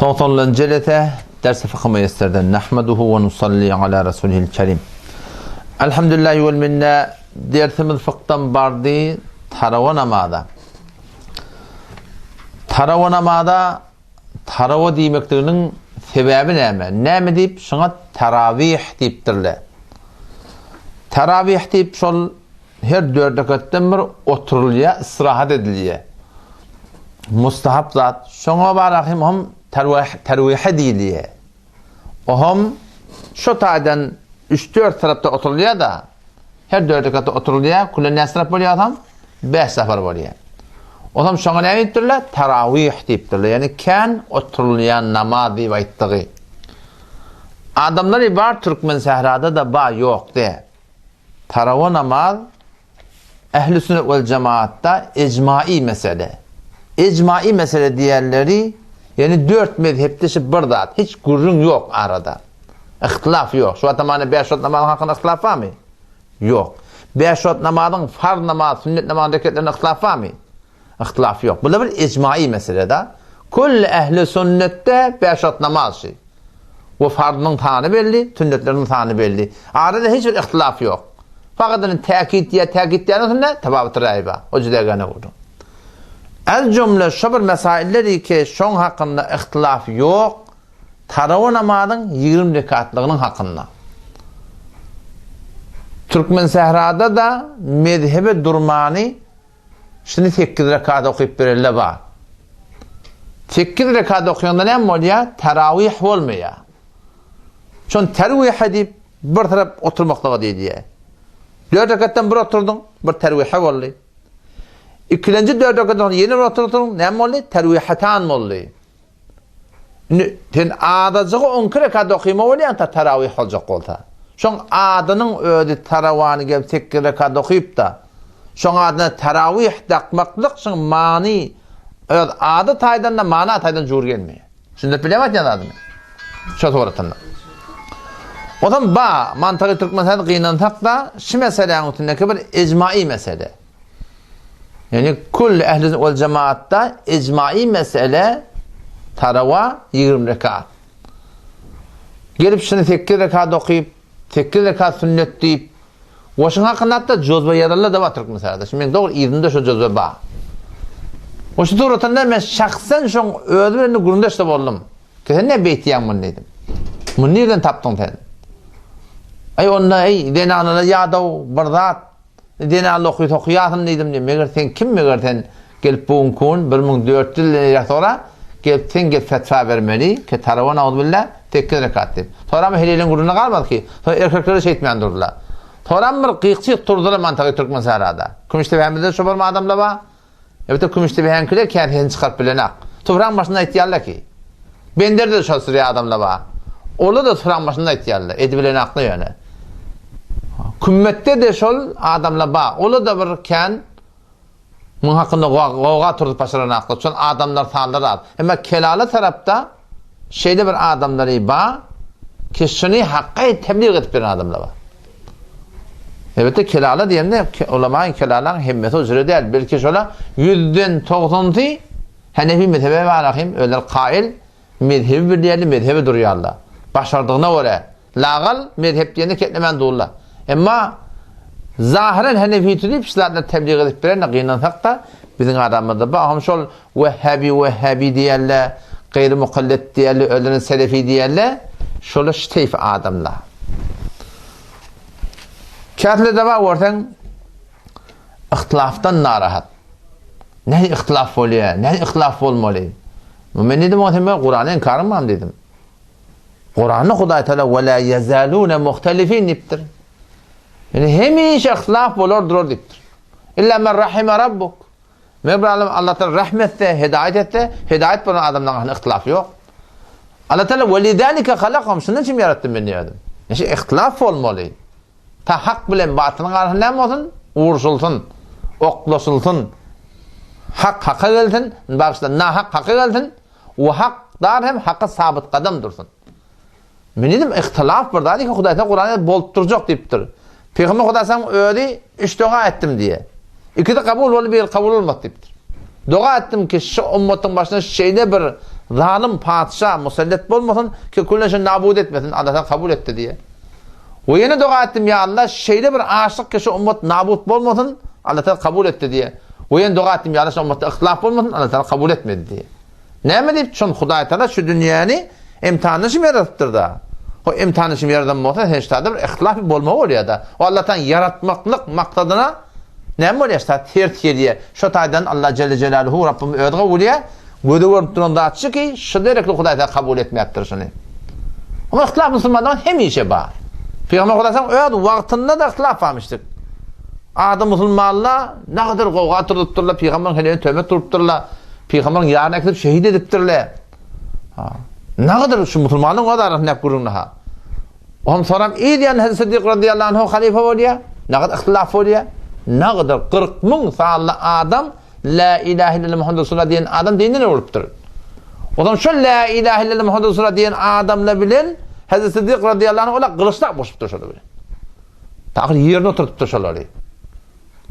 90 جلسة درس فقه ميسر نحمده ونصلي على رسوله الكريم. الحمد لله والمنة درسimiz fıktan bardı tarava namada. Tarava namada tarava demeklerinin sebebi näme? Näme deyip şuna taravih deyipdirler. Taravih deyip şol her 4 rekattan bir oturulya, istirahat edilye. Mustahap zat. Şuna barahim ham tervihe deyiliye. O ham şu taydan 3-4 tarafta oturuluyor da her 4 rekatta oturuluyor. Kullen ne taraf oluyor adam? 5 sefer oluyor. O zaman şuna ne deyipdirler? Taravih deyipdirler. Yani ken oturulayan namaz deyip ayttığı. Adamlar var Türkmen sehrada da ba yok de. Taravih namaz Ehl-i Sünnet vel Cemaat'ta icmai mesele. İcmai mesele diğerleri yani 4 mezhepte bir zat. Hiç gurrun yok arada. İhtilaf yok. Şu atamane 5 vakit namazın hakkında ihtilaf var mı? Yok. 5 vakit namazın farz namaz, sünnet namazın reketlerinde ihtilaf var mı? İhtilaf yok. Bu da bir icmai meselede. Kull ehli sünnette 5 vakit namaz şey. O farzının tanı belli, sünnetlerinin tanı belli. Arada hiçbir ihtilaf yok. Fakat tekit diye sonra tebabat rayba. O cüdegane vurdu. El cümle şu bir mesailleri ki şun hakkında ihtilaf yok. Taravih namazının 20 rekatlığının hakkında. Türkmen sehrada da mezhebe durmani şimdi 8 rekat okuyup verirler var. 8 rekat okuyanda ne oluyor? Teravih olmuyor. Çünkü teravih edip bir taraf oturmakta diye. 4 rekattan bir oturdun, bir tervihe oldu. İkinci 4 rekattan yeni oturdun, ne oldu? Tervihatan oldu. Sen adacığı 10 rekat okuyma oluyor da teravih olacak oldu. Şun adının öyle teravanı gelip 8 rekat okuyup da şun adına teravih takmaklık şun mani adı taydan da mana taydan cur gelmiyor. Şimdi bilemez ya adını. Şu soratında. O zaman ba mantığı Türkmen sehrada kıyınansak da şu meselenin üstündeki bir icmai mesele. Yani kull ehl-i vel cemaatta icmai mesele taravih 20 rekat. Gelip şimdi 8 rekat okuyup 8 rekat sünnet deyip o şun hakkında da cozba yararlı da var Türkmen sehrada. Şimdi doğru izinde şu cozba ba. O şu doğrultuda ben şahsen şun ödülünü gurunda işte oldum. Sen ne beytiyen bunu dedim. Bunu nereden taptın sen? Ay onna dene anala yadav bardat dene Allah okuyatın dedim diye. Meğer sen kim meğer sen gelip bu kun 1400 yıl sonra gelip sen gelip fetva vermeli ki taravih naudbillah 8 rekat deyip. Sonra mı helilin guruna kalmadı ki? Sonra erkekleri şey etmeyen durdular. Sonra mı kıyıkçı durdular mantığı Türkmen sehrada. Kümüştebehemizde şu bir adamla var. Evet kümüştebehenkiler kendini çıkarıp bilenak. Tufran başında ihtiyarlar ki. Bender de şu sıraya adamla var. Ola da tufran başında ihtiyarlar. Edibilen aklı yani. Kümmette de şol adamla ba. Ola da birken bunun hakkında goğa turup başarana aklı. Şol adamlar sağlar ad. Ama kelala tarafta şeyde bir adamları ba ki şunu hakkı tebliğ edip bir adamla ba. Evet kelala diyeyim de ulamayın kelalan himmeti üzere değil. Belki şola 100'den 90'ı Hanefi mezhebe ve alakim öyle kail mezhebi bir diğerli mezhebi duruyorlar. Başardığına göre lağal mezhep diyene ketlemen doğrular. Ama zahiren Hanefi tutuyup işlerle tebliğ edip birine kıyınlansak da bizim adamımızda bağım şol Vehhabi diyerler, gayri mukallet diyerler, öğlenin Selefi diyerler, şöyle şteyf adamlar. Kâtle de var ortadan ihtilaftan narahat. Ne ihtilaf oluyor, ne ihtilaf olmalı. Ben dedim o zaman Kur'an'ı inkarım dedim. Kur'an'ı Huday Teala وَلَا يَزَالُونَ مُخْتَلِفِينَ diptir. Yani hemişe ihtilaf olur durur diptir. İlla men rahime rabbuk. Mevlam Allah Teala rahmette, hidayet etti. Hidayet bulan adamdan ihtilaf yok. Allah Teala وَلِذَٰلِكَ خَلَقَهُمْ şunun için yarattım ben dedim. Yani ihtilaf olmalı. Ta hak bilen batının arasında ne olsun? Uğursulsun, oklaşılsın. Hak hakka gelsin, bakışta na hakka gelsin. O hak dar hem hakka sabit kadam dursun. Ben dedim ihtilaf burada ki Hudayta Kur'an'ı boltturacak deyiptir. Peygamber Hudaysan öyle 3 dua ettim diye. 2 de kabul oldu bir kabul olmadı deyiptir. Dua ettim ki şu ümmetin başına şeyde bir zalim padşa musallat bolmasın ki kulleşin nabud etmesin. Allah Teala kabul etti diye. O yine dua ettim ya Allah şeyde bir aşık kişi ummet nabud bolmasın. Allah Teala kabul etti diye. O yine dua ettim ya Allah ümmette ihtilaf bolmasın. Allah Teala kabul etmedi diye. Näme diýip şol Hudaý Taala şu dünýäni imtihany üçin yaratdyr da. O imtihany üçin yaradan bolsa hiç taýda bir ihtilaf bolmagy bolýar da. O Allah'tan yaratmaklyk maksadyna näme bolýar? Tertiyediye. Şu taýdan Allah Celle Celaluhu Rabbim öýdüge bolýar. Göde görüp duranda ki şu derekli Hudaý Taala kabul etmekdir şunu. Ama ihtilaf musulmandan hemişe bar. Peygamber Hudaýsan öýd wagtynda da ihtilaf almışdyk. Adam musulmanlar ne kadar gowga turupdurlar, Peygamber helini töme turupdurlar. Peygamberin yarına gidip şehit edipdirler. Ne kadar şu musulmanın o kadar ne kurunna ha. Oğlum soram iyi diyen Hazreti Sıddık radıyallahu anh halife bolýar. Ne kadar ihtilaf bolýar. Ne kadar 40 000 sallı adam la ilahe illallah Muhammed Resulullah diyen adam dinine olupdur. O zaman şu la ilahe illallah Muhammed Resulullah diyen adamla bilen Hazreti Sıddık radıyallahu anh ola kılıçlak boşupdur şöyle bilen. Tağır yerine oturtupdur şöyle.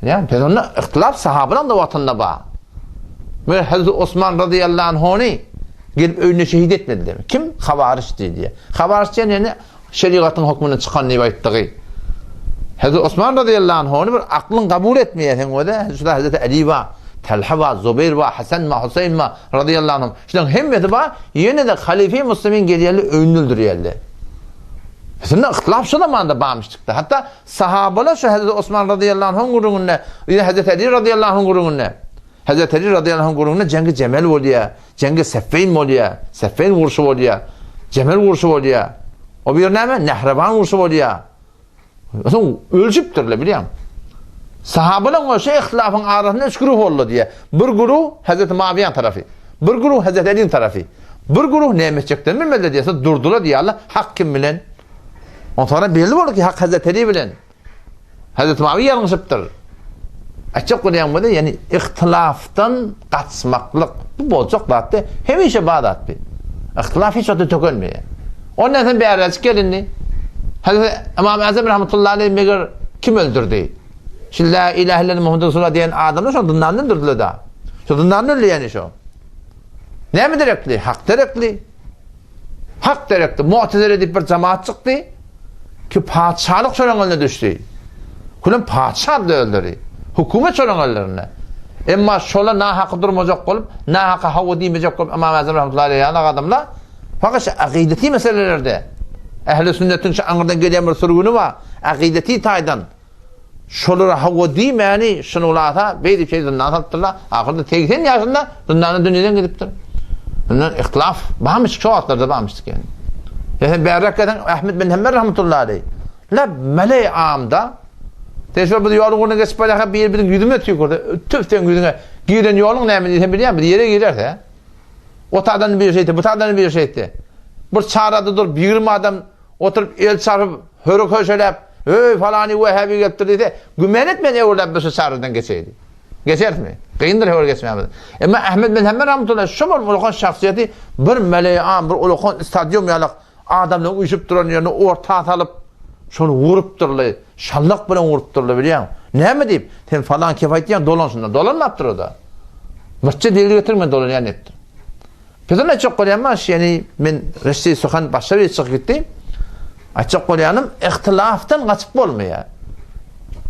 Yani peygamber ihtilaf sahabenin da vatında bağ. Ve Hazreti Osman radıyallahu anh'ı gelip önüne şehit etmedi demek. Kim? Havariç diye. Havariç yani şeriatın hükmünden çıkan ne bayttığı. Hazreti Osman radıyallahu anh'ı bir aklın kabul etmeye sen o da Hazreti Ali var, Talha var, Zubeyr var, Hasan var, Hüseyin var radıyallahu anh. İşte hemmeti var yine de halife-i Müslümin geliyeli önüldür yerli. Mesela ihtilaf şu zamanda bağmıştık da. Hatta sahabalar şu Hazreti Osman radıyallahu anh'ın gururunne, yine Hazreti Ali radıyallahu anh'ın gururunne. Hazreti Ali radıyallahu anh gururunne cengi Cemel bolýar, cengi Seffeyn bolýar, Seffeyn vuruşu bolýar, Cemel vuruşu bolýar. O bir näme? Nehreban vuruşu bolýar. Aslında ölçüpdirler bilýän. Sahabalar o şey ihtilafın arasında üç grup boldy diye. Bir grup Hazreti Muaviye tarafı, bir grup Hazreti Ali tarafı, bir grup nämetçekden bilmedi diye durdular diye Allah hak kim bilen. On sonra belli boldy ki hak Hazreti Ali bilen. Hazreti Muaviye ýalňyşypdyr. Açık konuyan yani ihtilaftan kaçmaklık bu bozuk battı. Hemişe bağdat bir. İhtilaf hiç öte tökülmüyor. Ondan sonra bir aracık gelindi. Hazreti İmam Azam rahmetullahi aleyhi meğer kim öldürdü? Şimdi la ilahe illallah Muhammed Resulullah diyen adamlar şu dından öldürdüler da. Şu dından öldü yani şu. Ne mi direktli? Hak direktli. Hak direktli. Mu'tezile edip bir cemaat çıktı ki padişahlık sorunlarına düştü. Kulun padişah da öldürdü. Hükümet sorunlarına. Emma şola na hakkı durmayacak olup, na hakkı hava demeyecek olup İmam Azam rahmetullahi aleyhi adamlar. Fakat akideti meselelerde ehl-i sünnetin şu anırdan gelen bir sürgünü var. Akideti taydan. Şolara hava demeyeni şunulata beydi şey zınnan sattılar. Ahırda 80 yaşında zınnanın dünyadan gidiptir. Bundan ihtilaf bağmış, çoğu atlarda bağmıştık yani. Yani Berraka'dan Ahmet bin Hanbel rahmetullahi aleyhi. La mele-i amda teşvir bu yolun ona geçip alaka bir güdüme tükürdü. Tüften güdüme giren yolun ne mi biliyor bir yere girerse o tadan bir şeydi, bu tadan bir şeydi. Bir çağrıdadır 20 adam oturup el çarpıp hörük höşelep "Ey falani Vehhabi getirdi" de gümen etmedi orada bir çağrıdan geçeydi. Geçer mi? Kıyındır hör geçmeyemedi. Ama Ahmet bin Hanbel rahmetullah şu bir ulukon şahsiyeti bir meleği am bir ulukon stadyum yalık adamla uyuşup duran yerine orta alıp şunu vurup durlar. Şallak bilen vurup durlar bilýän. Näme diýip? Sen falan kefayet diýen dolanşynda. Dolanmapdyr o da. Başça deli getirme dolanýan etdi. Bizden açık bolýanmaz, yani men Reşdi Sohan başary çık gitdi. Açık bolýanym ihtilafdan gaçyp bolmaýar.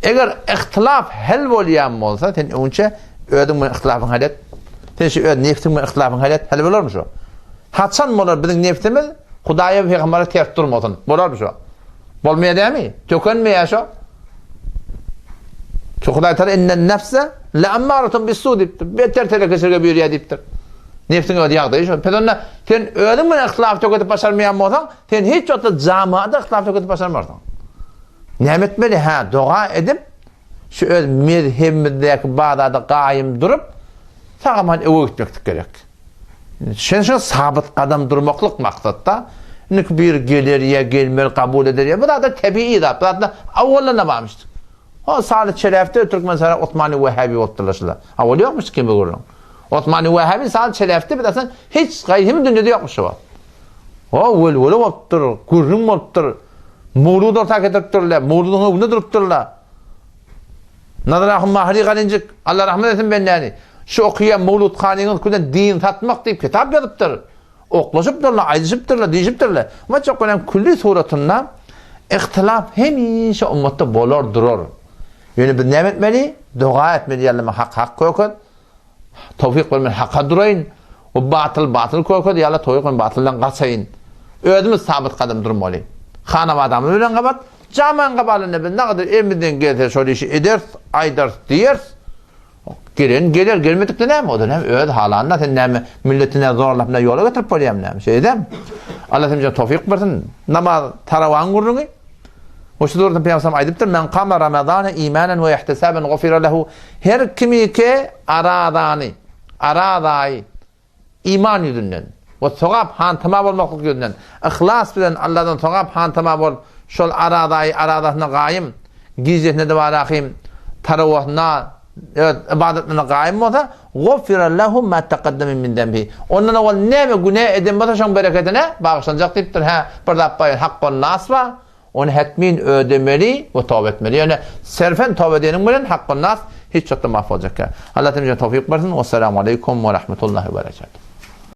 Eger ihtilaf hel bolýan bolsa, sen önce ödüň bilen ihtilafyň halet. Sen şu öd neftiň bilen ihtilafyň halet hel bolarmy şu? Haçan bolar biziň neftimiz Hudaýa we Peýgambere ters durmasyn. Bolarmy şu? Bolmaýar dämi? Tökünmeýär şu. Hudaý Taala innen nefse la ammaratun bis-su dipdir. Beter telekeşerge bürýär dipdir. Nefsin öde ýagdaý şu. Pedonna sen ödüň bilen ihtilaf töküp başarmaýan bolsaň, sen hiç ota jamaada ihtilaf töküp başarmarsyň. Näme etmeli ha? Dua edip şu öz mezhebindeki bağdada gaýym durup sagaman öwe gitmek gerek. Şeňşe sabit adam durmaklyk maksatda nik bir gelir ya gelmer kabul eder ya bu da tabii da. Bu da awwalana barmışdyk. O Salih Çelef'te Türkmenistan Osmani Vehhabi otturlaşlar. Awwal ýokmuş kim görüň. Osmani Vehhabi Salih Çelef'te bilasan hiç gaýym dünýede ýokmuş o. O wol optur, gurrun optur. Mawlud ortak edipdirler. Mawludun önünde durupdurlar. Nazarahum Mahri Galincik Allah rahmet etsin benleri. Şu okuyan Mawlud Hanyň köden din satmak diýip kitap ýazypdyr. oklaşıpdırlar, aýdyşypdyrlar, diýişipdirler. Ama çok önem külli suratynda ihtilaf hemişe ummatda bolar durar. Yani biz näme etmeli? Dua etmeli, ýalyma hak köküt. Tawfik bermeli, hakka duraýyn. O batıl köküt, ýaly tawfik batyldan gaçaýyn. Özümüz sabit kadam durmaly. Hanam adamı bilen gabat, jaman gabalyny bil näder emizden gelse şol işi eders, aýdars diýers. Gelir gelmedikde näme? O da näme? Öz halanda sen näme milletine zorlap näme ýola götürüp bolýam näme? Şeýdem. Allah temja tawfik bersin. Namaz tarawan gurduňy. O şu durda Peygamber aýdypdyr, "Men qama Ramazana imanan we ihtisaban gufira lehu." Her kimi ki araday iman ýüzünden we sowap hantama bolmaklyk ýüzünden, ihlas bilen Allahdan sowap hantama bol, şol aradasyna gaýym, gizletine de barahim, tarawatna, ibadetine gaýym bolsa, gufira lehu ma taqaddama min dembi. Ondan awal näme günä eden bolsa şoň bereketine bagyşlanjak diýipdir. Ha, bir dapaýyn haqqon nasba. Onu hetmin ödemeli ve tövbe etmeli. Yani serfen tövbe edenin bilen hakkın nas hiç çokta mahvolacak. Allah temizce tevfik versin. Vesselamu aleyküm ve rahmetullahi ve berekatuhu.